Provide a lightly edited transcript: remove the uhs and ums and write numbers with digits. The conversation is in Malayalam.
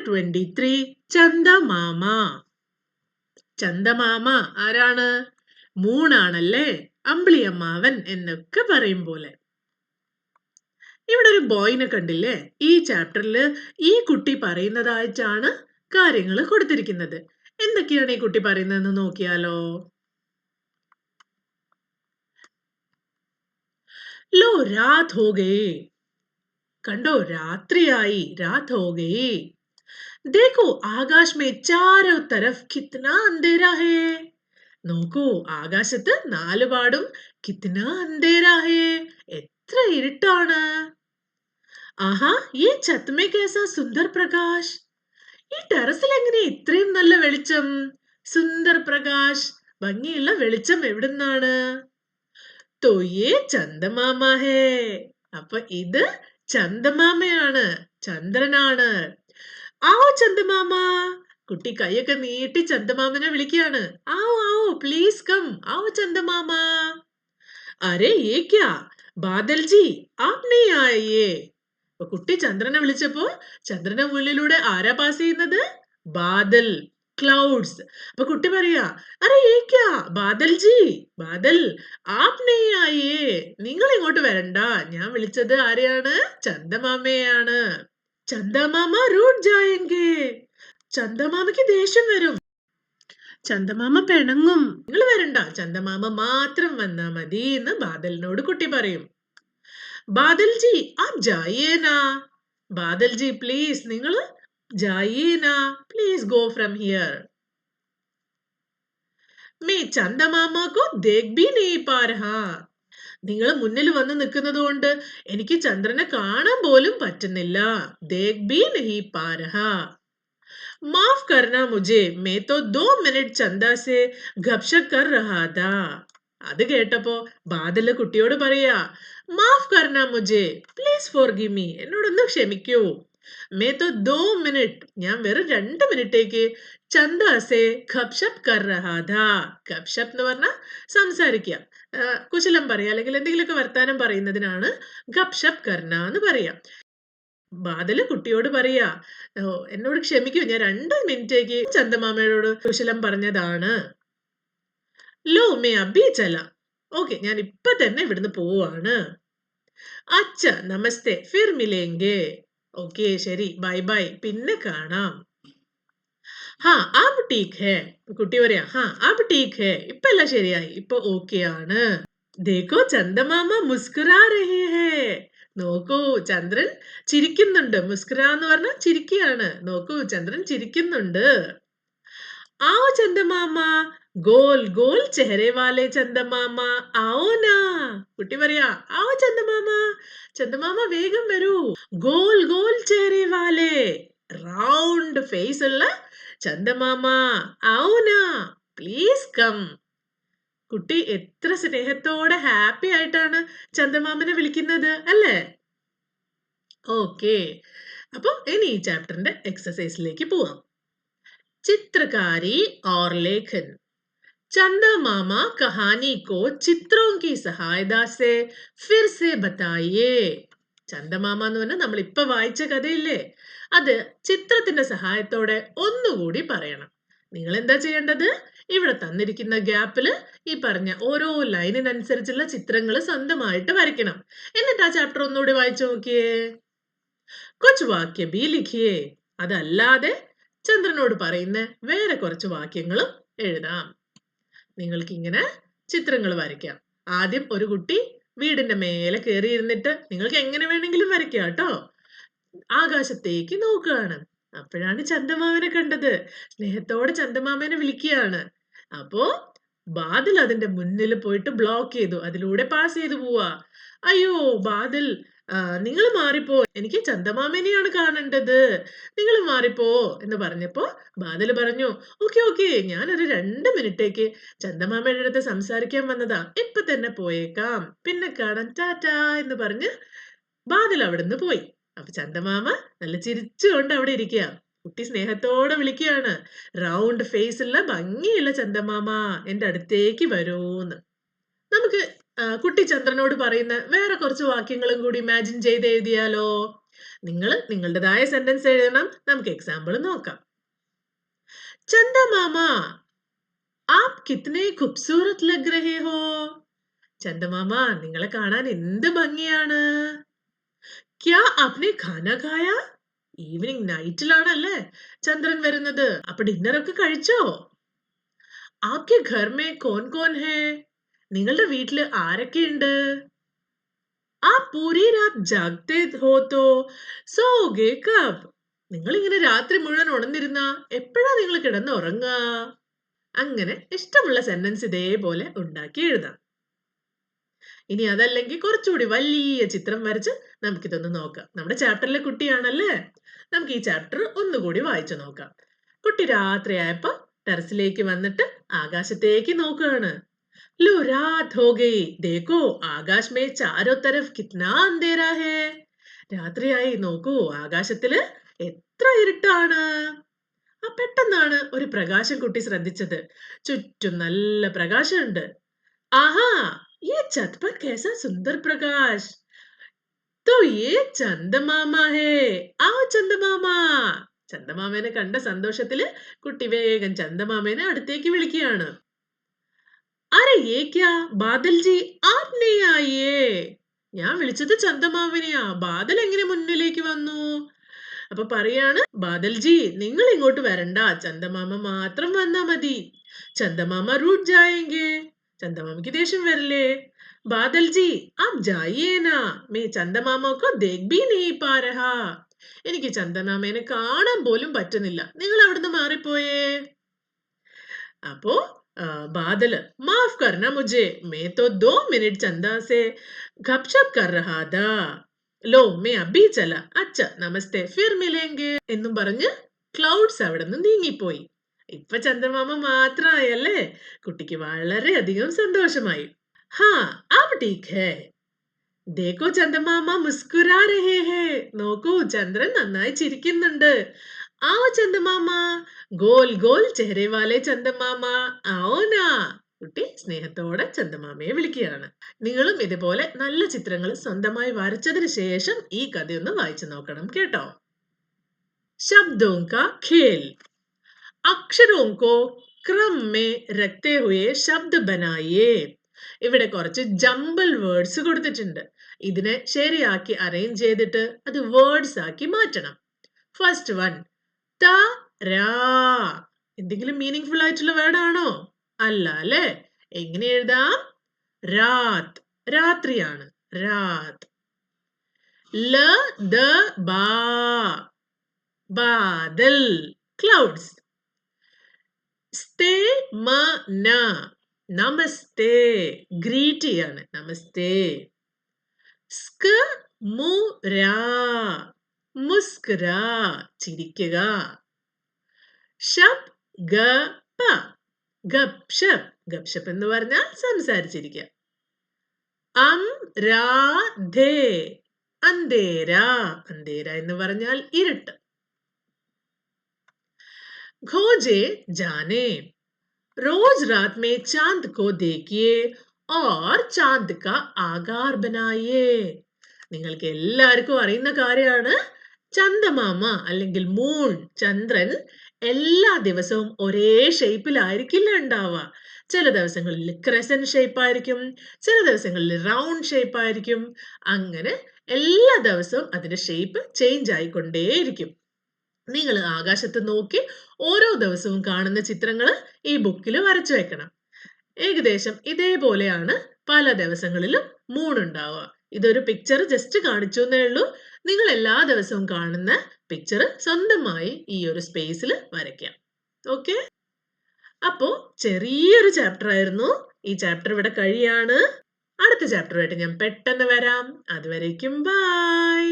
23 ചന്ദമാമ. ചന്ദമാമ ആരാണ്? മൂണാണല്ലേ, അമ്പിളിയമ്മാവൻ എന്നൊക്കെ പറയും പോലെ. ഇവിടെ ഒരു ബോയിനെ കണ്ടില്ലേ? ഈ ചാപ്റ്ററിൽ ഈ കുട്ടി പറയുന്നതായിട്ടാണ് കാര്യങ്ങൾ കൊടുത്തിരിക്കുന്നത്. എന്തൊക്കെയാണ് ഈ കുട്ടി പറയുന്നതെന്ന് നോക്കിയാലോ. लो रात हो गई. കണ്ടോ, രാത്രിയായി. രാത് ഹോ ഗയി. देखो आकाश में चारों तरफ कितना अंधेरा है. നോക്കൂ, ആകാശത്ത് നാലുപാടും കിतना अंधेरा है, എത്ര ഇരുട്ടാണ്. ആഹാ, ഈ ഛത്ത് में कैसा सुंदर प्रकाश. ഈ ടെറസിൽ എങ്ങനെ ഇത്രയും നല്ല വെളിച്ചം? സുന്ദർ പ്രകാശ്, ഭംഗിയുള്ള വെളിച്ചം എവിടുന്നാണ്? तो ये ചന്ദമാമ ഹേ. അപ്പൊ ഇത് ചന്ദമാമയാണ്, ചന്ദ്രനാണ്. ആവോ ചന്ദമാമ. കുട്ടി കൈയൊക്കെ നീട്ടി ചന്ദമാമനെ വിളിക്കുകയാണ്. ആവോ ആവോ, പ്ലീസ് കം. ആവോ ചന്ദമാമ. അരേ യേ ക്യാ, ബാദൽ ജി ആപ് നഹീ ആയേ. അപ്പൊ കുട്ടി ചന്ദ്രനെ വിളിച്ചപ്പോ ചന്ദ്രന്റെ മുന്നിലൂടെ ആരാ പാസ് ചെയ്യുന്നത്? ബാദൽ, ക്ലൗഡ്സ്. അപ്പൊ കുട്ടി പറയാ, അരേ യേ ക്യാ ബാദൽ ജി, ബാദൽ ആപ് നഹീ ആയേ. നിങ്ങൾ ഇങ്ങോട്ട് വരണ്ട, ഞാൻ വിളിച്ചത് ആരെയാണ്? ചന്ദമാമയാണ്. ചന്ദമാമ റൂട്ട് ജായെങ്കേ. ചന്ദമാമയ്ക്ക് ദേഷ്യം വരും, ചന്ദമാമ പിണങ്ങും. നിങ്ങൾ വരണ്ട, ചന്ദമാമ മാത്രം വന്നാ മതി എന്ന് ബാദലിനോട് കുട്ടി പറയും. ബാദൽ ജി ആപ് ജായേനാ. ബാദൽ ജി പ്ലീസ്, നിങ്ങൾ ജായേനാ, പ്ലീസ് ഗോ ഫ്രം ഹിയർ. മേ ചന്ദമാമക്കോ ദേഖ് ഭി നഹീ പാ രഹാ. നിങ്ങൾ മുന്നിൽ വന്ന് നിൽക്കുന്നത് കൊണ്ട് എനിക്ക് ചന്ദ്രനെ കാണാൻ പോലും പറ്റുന്നില്ല. ദേഖ് ഭി നഹീ പാ രഹാ. മാഫ് കർനാ മുझे, मैं तो 2 मिनट ചന്ദ സേ ഗപ്ഷപ് കർ രഹാ താ. അത് കേട്ടപ്പോ ബാദല് കുട്ടിയോട് പറയാ, മാഫ് കർനാ മുझे, പ്ലീസ് ഫോർഗിവ് മീ, എന്നോടൊന്ന് ക്ഷമിക്കൂ. मैं तो 2 മിനിറ്റ്, ഞാൻ വെറും 2 മിനിറ്റേക്ക് ചന്ദ സേ ഗപ്ഷപ് കർ രഹാ താ. ഗപ്ഷപ് എന്ന് പറഞ്ഞാൽ സംസാരിക്കുക, കുശലം പറയാ, അല്ലെങ്കിൽ എന്തെങ്കിലുമൊക്കെ വർത്താനം പറയുന്നതിനാണ് ഗപ്ഷപ് കർന എന്ന് പറയാ. ബാദല് കുട്ടിയോട് പറയാ, എന്നോട് ക്ഷമിക്കൂ, ഞാൻ 2 മിനിറ്റേക്ക് ചന്ദമാമയോട് കുശലം പറഞ്ഞതാണ്. ലോ മേ അബി ചല. ഓക്കെ, ഞാൻ ഇപ്പൊ തന്നെ ഇവിടുന്ന് പോവാണ്. അച്ഛ നമസ്തേ, ഫിർ മിലേംഗേ. ഓക്കെ ശരി, ബൈ ബൈ, പിന്നെ കാണാം. ഹാ അബ് ടീക് ഹേ. കുട്ടി പറയാ, ഹാ അബ് ടീക് ഹേ, ഇപ്പൊ എല്ലാം ശരിയായി, ഇപ്പൊ ഓക്കെ ആണ്. ദേഖോ ചന്ദമാമ മുസ്കുരാ രഹേ ഹേ. നോക്കൂ, ചന്ദ്രൻ ചിരിക്കുന്നുണ്ട്. മുസ്കുര എന്ന് പറഞ്ഞാൽ ചിരിക്കുകയാണ്. നോക്കൂ, ചന്ദ്രൻ ചിരിക്കുന്നുണ്ട്. ആവോ ചന്ദമാമ, ഗോൽ ഗോൽ ചെഹരെ വാലെ ചന്ദമാമ ആവോ നാ. കുട്ടി പറയാ, ആവോ ചന്ദമാമ, ചന്ദമാമ വേഗം വരൂ. ഗോൽ ഗോൽ ചെഹരെ വാലെ, റൗണ്ട് ഫേസ് ഉള്ള ചന്ദമാമ ആവോ നാ, പ്ലീസ് കം. കുട്ടി എത്ര സ്നേഹത്തോടെ ഹാപ്പി ആയിട്ടാണ് ചന്ദമാമനെ വിളിക്കുന്നത് അല്ലേ? ഓക്കെ, അപ്പൊ ഇനി ഈ ചാപ്റ്ററിന്റെ എക്സസൈസിലേക്ക് പോവാം. चित्रकारी और लेखन. चंदा मामा कहानी को चित्रों की सहायता से फिर से बताइए. ചന്ദമാമ എന്ന് പറഞ്ഞാൽ നമ്മൾ ഇപ്പൊ വായിച്ച കഥയില്ലേ, അത് ചിത്രത്തിന്റെ സഹായത്തോടെ ഒന്നുകൂടി പറയണം. നിങ്ങൾ എന്താ ചെയ്യേണ്ടത്? ഇവിടെ തന്നിരിക്കുന്ന ഗ്യാപ്പില് ഈ പറഞ്ഞ ഓരോ ലൈനിനനുസരിച്ചുള്ള ചിത്രങ്ങൾ സ്വന്തമായിട്ട് വരയ്ക്കണം. എന്നിട്ട് ആ ചാപ്റ്റർ ഒന്നുകൂടി വായിച്ചു നോക്കിയേ. കുച്ച് വാക്യ ബി ലിഖിയേ. അതല്ലാതെ ചന്ദ്രനോട് പറയുന്ന വേറെ കുറച്ച് വാക്യങ്ങളും എഴുതാം. നിങ്ങൾക്ക് ഇങ്ങനെ ചിത്രങ്ങൾ വരയ്ക്കാം. ആദ്യം ഒരു കുട്ടി വീടിന്റെ മേലെ കയറി ഇരുന്നിട്ട് നിങ്ങൾക്ക് എങ്ങനെ വേണമെങ്കിലും വരയ്ക്കാം കേട്ടോ. ആകാശത്തേക്ക് നോക്കുകയാണ്. അപ്പോഴാണ് ചന്ദമാമനെ കണ്ടത്. സ്നേഹത്തോടെ ചന്ദമാമനെ വിളിക്കുകയാണ്. അപ്പോ ബാദൽ അതിന്റെ മുന്നിൽ പോയിട്ട് ബ്ലോക്ക് ചെയ്തു, അതിലൂടെ പാസ് ചെയ്തു പോവാ. അയ്യോ ബാദൽ, നിങ്ങൾ മാറിപ്പോ, എനിക്ക് ചന്ദമാമനെയാണ് കാണേണ്ടത്, നിങ്ങൾ മാറിപ്പോ എന്ന് പറഞ്ഞപ്പോ ബാദൽ പറഞ്ഞു, ഓക്കെ ഓക്കെ, ഞാനൊരു 2 മിനിറ്റേക്ക് ചന്ദമാമയുടെ അടുത്ത് സംസാരിക്കാൻ വന്നതാ, ഇപ്പൊ തന്നെ പോയേക്കാം, പിന്നെ കാണാം, ടാറ്റാ എന്ന് പറഞ്ഞ് ബാദൽ അവിടുന്ന് പോയി. അപ്പൊ ചന്ദമാമ നല്ല ചിരിച്ചുകൊണ്ട് അവിടെ ഇരിക്കുക. കുട്ടി സ്നേഹത്തോടെ വിളിക്കുകയാണ്, റൗണ്ട് ഫേസ് ഉള്ള ഭംഗിയുള്ള ചന്ദമാമ എന്റെ അടുത്തേക്ക് വരൂന്ന്. നമുക്ക് കുട്ടി ചന്ദ്രനോട് പറയുന്ന വേറെ കുറച്ച് വാക്യങ്ങളും കൂടി ഇമാജിൻ ചെയ്ത് എഴുതിയാലോ? നിങ്ങൾ നിങ്ങളുടേതായ സെന്റൻസ് എഴുതണം. നമുക്ക് എക്സാമ്പിൾ നോക്കാം. ചന്ദ മാമ ആപ് കിത്നെ ഖൂബ്സൂരത് ലഗ് രഹേ ഹോ. ചന്ദമാമ നിങ്ങളെ കാണാൻ എന്ത് ഭംഗിയാണ്. ക്യാ ആപ്നെ ഖാന ഖായ. ഈവനിങ് നൈറ്റിലാണല്ലേ ചന്ദ്രൻ വരുന്നത്. അപ്പൊ ഡിന്നറൊക്കെ കഴിച്ചോ? ആപ്കെ ഘർ മേ കോൻ കോൻ ഹേ. നിങ്ങളുടെ വീട്ടില് ആരൊക്കെയുണ്ട്? ആപ് പൂരി രാത് ജാഗ്തേ ഹോ തോ സോഗേ കബ്. നിങ്ങൾ ഇങ്ങനെ രാത്രി മുഴുവൻ ഉണർന്നിരുന്ന എപ്പോഴാ നിങ്ങൾ കിടന്നുറങ്ങുക? അങ്ങനെ ഇഷ്ടമുള്ള സെന്റൻസ് ഇതേപോലെ ഉണ്ടാക്കി എഴുതാം. ഇനി അതല്ലെങ്കിൽ കുറച്ചുകൂടി വലിയ ചിത്രം വരച്ച് നമുക്കിതൊന്ന് നോക്കാം. നമ്മുടെ ചാപ്റ്ററിലെ കുട്ടിയാണല്ലേ, നമുക്ക് ഈ ചാപ്റ്റർ ഒന്നുകൂടി വായിച്ചു നോക്കാം. കുട്ടി രാത്രിയായപ്പോ ടെറസിലേക്ക് വന്നിട്ട് ആകാശത്തേക്ക് നോക്കുകയാണ്. लो रात हो गई, देखो ആകാശ് മേ ചാരോ തരഫ് കിത്നാ അന്ധേരാ ഹേ. രാത്രിയായി, നോക്കൂ ആകാശത്തില് എത്ര ഇരുട്ടാണ്. ആ പെട്ടെന്നാണ് ഒരു പ്രകാശം കുട്ടി ശ്രദ്ധിച്ചത്. ചുറ്റും നല്ല പ്രകാശമുണ്ട്. ആഹാ, ये छत पर कैसा सुंदर प्रकाश. तो ये ചന്ദമാമ ഹേ. आओ ചന്ദമാമ. ചന്ദമാമേനെ കണ്ട സന്തോഷത്തില് കുട്ടി വേഗം ചന്ദമാമേനെ അടുത്തേക്ക് വിളിക്കുകയാണ്. അരെ യേ ക്യാ ബാദൽ ജി ആപ് നഹീ ആയിയേ. ഞാൻ വിളിച്ചത് ചന്ദമാമനെയാ, ബാദൽ എങ്ങനെ മുന്നിലേക്ക് വന്നു? അപ്പൊ പറയാണ്, ബാദൽ ജി നിങ്ങൾ ഇങ്ങോട്ട് വരണ്ട, ചന്ദമാമ മാത്രം വന്നാ മതി. ചന്ദമാമ റൂട്ട് ജായേംഗേ. ചന്ദമാമയ്ക്ക് ദേഷ്യം വരില്ലേ? ബാദൽ ജി ആപ് ജായിയേ നാ, മേ ചന്ദമാമ കോ ദേഖ് ഭീ നഹീ പാ രഹാ. എനിക്ക് ചന്ദമാമേനെ കാണാൻ പോലും പറ്റുന്നില്ല, നിങ്ങൾ അവിടുന്ന് മാറിപ്പോയേ. അപ്പോ ബാദല്, മാഫ് കർന മുझे, मैं तो 2 मिनट चंदा से गपशप कर रहा था. लो मैं अभी चला, अच्छा नमस्ते फिर मिलेंगे എന്നും പറഞ്ഞ് ക്ലൗഡ്സ് അവിടെ നിന്ന് നീങ്ങിപ്പോയി. ഇപ്പൊ ചന്ദ്രമാമ മാത്രമായല്ലേ, കുട്ടിക്ക് വളരെയധികം സന്തോഷമായി. ഹാ अब ठीक है. देखो ചന്ദമാമ മുസ്കുരാ രഹേ ഹേ. നോക്കൂ ചന്ദ്രൻ നന്നായി ചിരിക്കുന്നുണ്ട്. आओ ചന്ദമാമ, ഗോൽ ഗോൽ ചെഹ്റെ വാലെ ചന്ദമാമ ആവോ നാ. കുട്ടി സ്നേഹത്തോടെ ചന്ദമാമയെ വിളിക്കുകയാണ്. നിങ്ങളും ഇതുപോലെ നല്ല ചിത്രങ്ങൾ സ്വന്തമായി വരച്ചതിന് ശേഷം ഈ കഥയൊന്ന് വായിച്ചു നോക്കണം കേട്ടോ. ശബ്ദോं का खेल. अक्षरों को क्रम में रखते हुए शब्द बनाइए. ഇവിടെ കുറച്ച് ജംബിൾ വേർഡ്സ് കൊടുത്തിട്ടുണ്ട്. ഇതിനെ ശരിയാക്കി അറേഞ്ച് ചെയ്തിട്ട് അത് വേർഡ്സ് ആക്കി മാറ്റണം. ഫസ്റ്റ് വൺ, ത രാ. എന്തെങ്കിലും മീനിങ് ഫുൾ ആയിട്ടുള്ള വേർഡ് ആണോ? അല്ല അല്ലേ. എങ്ങനെ എഴുതാം? രാത്, രാത്രിയാണ്, രാത്. ല ദ ബാ, ബാദൽ, ക്ലൗഡ്സ്. സ്തേ മ ന, നമസ്തേ, ഗ്രീറ്റ് ചെയ്യാണ്, നമസ്തേ. സ്ക മു രാ, മുസ്കുരാ, ചിരിക്കുക. ഷപ് ഗ പ, ഗപ്ഷപ്, ഗപ്ഷപ് എന്ന് പറഞ്ഞാൽ സംസാരിച്ചിരിക്കുക. അം രാ ധേ, അന്ധേര, അന്ധേര എന്ന് പറഞ്ഞാൽ ഇരുട്ട്. खोजे जाने, रोज रात में चांद को देखिए और चांद का आकार बनाइए. നിങ്ങൾക്ക് എല്ലാവർക്കും അറിയുന്ന കാര്യമാണ്, ചന്ദമാമ അല്ലെങ്കിൽ മൂൺ, ചന്ദ്രൻ എല്ലാ ദിവസവും ഒരേ ഷേപ്പിലായിരിക്കില്ല ഉണ്ടാവുക. ചില ദിവസങ്ങളിൽ ക്രെസന്റ് ഷേപ്പ് ആയിരിക്കും, ചില ദിവസങ്ങളിൽ റൗണ്ട് ഷേപ്പ് ആയിരിക്കും. അങ്ങനെ എല്ലാ ദിവസവും അതിന്റെ ഷേപ്പ് ചേഞ്ച് ആയിക്കൊണ്ടേയിരിക്കും. നിങ്ങൾ ആകാശത്ത് നോക്കി ഓരോ ദിവസവും കാണുന്ന ചിത്രങ്ങൾ ഈ ബുക്കിൽ വരച്ചു വെക്കണം. ഏകദേശം ഇതേപോലെയാണ് പല ദിവസങ്ങളിലും മൂൺ ഉണ്ടാവുക. ഇതൊരു പിക്ചർ ജസ്റ്റ് കാണിച്ചു എന്നേ ഉള്ളൂ. നിങ്ങൾ എല്ലാ ദിവസവും കാണുന്ന പിക്ചർ സ്വന്തമായി ഈ ഒരു സ്പേസിൽ വരയ്ക്കാം. ഓക്കെ, അപ്പോ ചെറിയൊരു ചാപ്റ്റർ ആയിരുന്നു. ഈ ചാപ്റ്റർ ഇവിടെ കഴിയാണ്. അടുത്ത ചാപ്റ്ററുമായിട്ട് ഞാൻ പെട്ടെന്ന് വരാം. അതുവരേക്കും ബൈ.